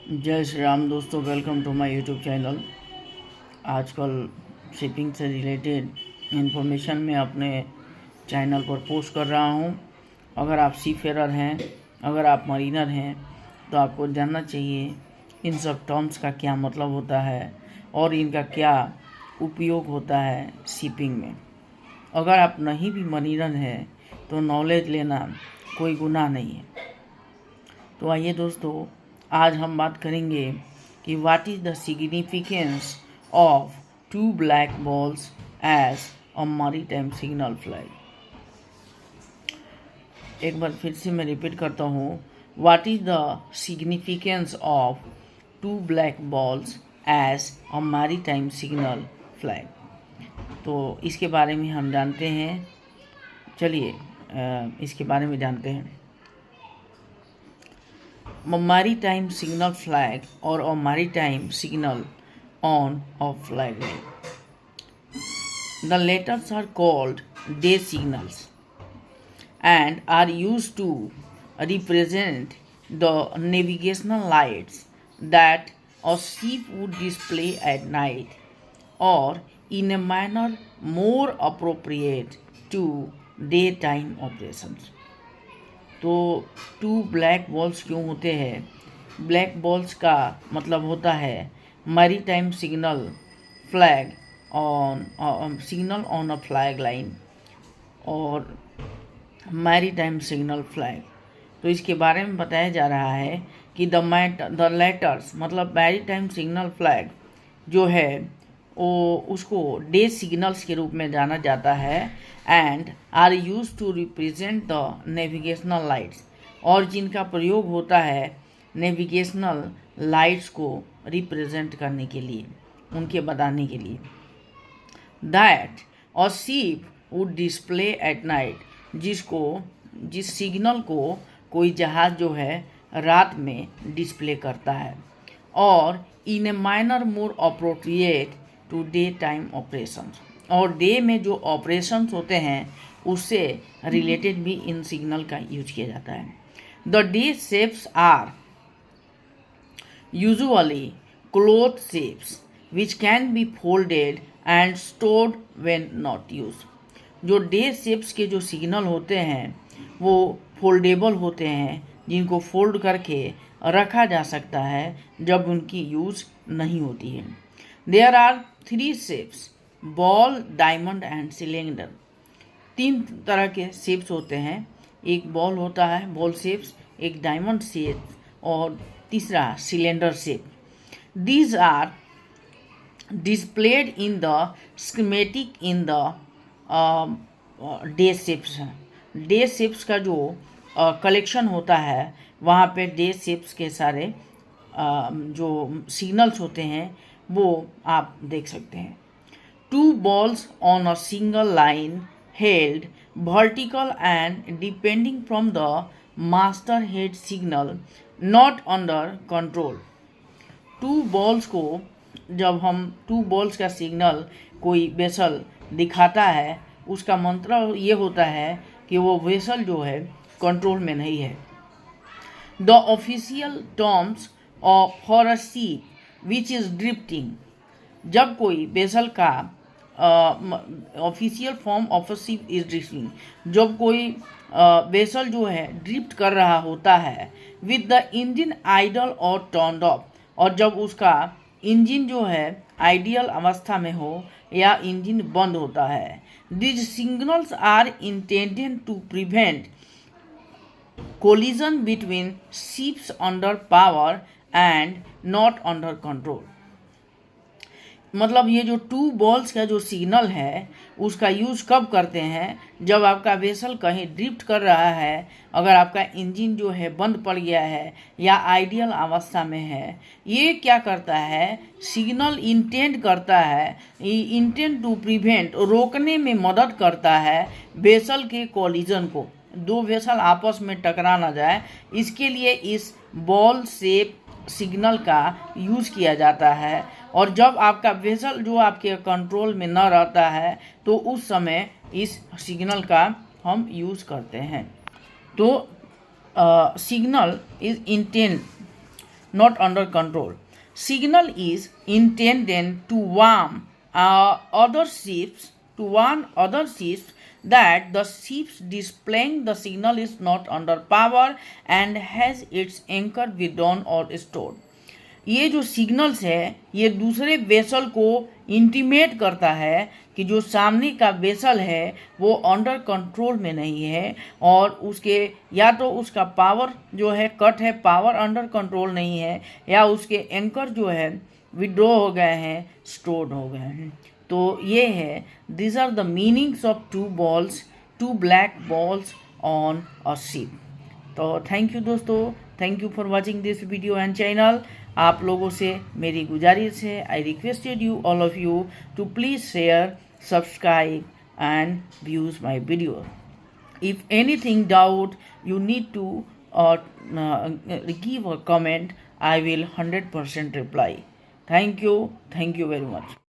जय श्री राम दोस्तों, welcome to my YouTube channel. आजकल शिपिंग से रिलेटेड इन्फॉर्मेशन मैं अपने चैनल पर पोस्ट कर रहा हूं। अगर आप सीफेरर हैं, अगर आप मरीनर हैं, तो आपको जानना चाहिए इन सब टर्म्स का क्या मतलब होता है और इनका क्या उपयोग होता है शिपिंग में। अगर आप नहीं भी मरीनर हैं तो नॉलेज लेना कोई गुनाह नहीं है। तो आइए दोस्तों, आज हम बात करेंगे कि what is the significance of two black balls as a maritime signal flag. एक बार फिर से मैं रिपीट करता हूँ, what is the significance of two black balls as a maritime signal flag. तो इसके बारे में हम जानते हैं। चलिए इसके बारे में जानते हैं। Maritime signal flag or a maritime signal on a flag. The letters are called day signals and are used to represent the navigational lights that a ship would display at night, or in a manner more appropriate to daytime operations. तो to black balls क्यों होते हैं? Black balls का मतलब होता है maritime signal flag on a flag line और maritime signal flag. तो इसके बारे में बताया जा रहा है कि द लेटर्स मतलब मैरीटाइम सिग्नल फ्लैग जो है वो उसको डे सिग्नल्स के रूप में जाना जाता है and are use to represent the navigational lights, और जिनका प्रयोग होता है नेविगेशनल लाइट्स को रिप्रेजेंट करने के लिए, उनके बताने के लिए। That a ship would display at night, जिस सिग्नल को कोई जहाज जो है रात में डिस्प्ले करता है, और in a manner more appropriate to daytime operations, और डे में जो ऑपरेशंस होते हैं उससे रिलेटेड भी इन सिग्नल का यूज किया जाता है। The day shapes are usually cloth shapes which can be folded and stored when not use. जो डे शेप्स के जो सिग्नल होते हैं वो फोल्डेबल होते हैं, जिनको फोल्ड करके रखा जा सकता है जब उनकी यूज नहीं होती है। There are 3 shapes, ball, diamond and cylinder. 3 तरह के शेप्स होते हैं। एक बॉल होता है, बॉल शेप्स, एक डायमंड शेप और तीसरा cylinder shape. These are displayed in the schematic in the day shapes. Day shapes का जो कलेक्शन होता है वहाँ पे डे शेप्स के सारे जो सिग्नल्स होते हैं वो आप देख सकते हैं। 2 balls on a single line held vertical and depending from the masthead signal not under control। 2 balls को जब हम 2 balls का सिग्नल कोई वेसल दिखाता है, उसका मतलब ये होता है कि वो वेसल जो है कंट्रोल में नहीं है। The official terms for a ship which is drifting, जब कोई वेसल का official form of a ship is drifting, जब कोई वेसल जो है ड्रिफ्ट कर रहा होता है विद द इंजन आइडल और टर्न्ड ऑफ, और जब उसका इंजन जो है आइडियल अवस्था में हो या इंजन बंद होता है। These signals are intended to prevent collision between ships under power and not under control। मतलब ये जो 2 balls का जो सिग्नल है उसका यूज कब करते हैं? जब आपका वेसल कहीं ड्रिफ्ट कर रहा है, अगर आपका इंजन जो है बंद पड़ गया है या आइडियल अवस्था में है। ये क्या करता है? सिग्नल इंटेंड करता है, इंटेंड टू प्रिवेंट, रोकने में मदद करता है वेसल के कॉलिजन को, 2 वेसल आपस में टकरा ना जाए, इसके लिए इस बॉल शेप सिग्नल का यूज किया जाता है। और जब आपका वेसल जो आपके कंट्रोल में न रहता है तो उस समय इस सिग्नल का हम यूज करते हैं। तो signal is intend not under control. Signal is intended to warn other ships that the ships displaying the signal is not under power and has its anchor withdrawn or stored. ये जो signals है ये दूसरे vessel को intimate करता है कि जो सामने का वेसल है वो अंडर कंट्रोल में नहीं है और उसके या तो उसका पावर जो है कट है, पावर अंडर कंट्रोल नहीं है, या उसके एंकर जो है विड्रॉ हो गए हैं, स्टोर्ड हो गए हैं. तो ये है, this are the meanings of two black balls on a ship. तो थैंक यू दोस्तों, thank you for watching this video and channel. आप लोगों से मेरी गुजारिश है, I requested you all of you to please share, subscribe and views my video. If anything doubt, you need to give a comment. I will 100% reply. Thank you very much.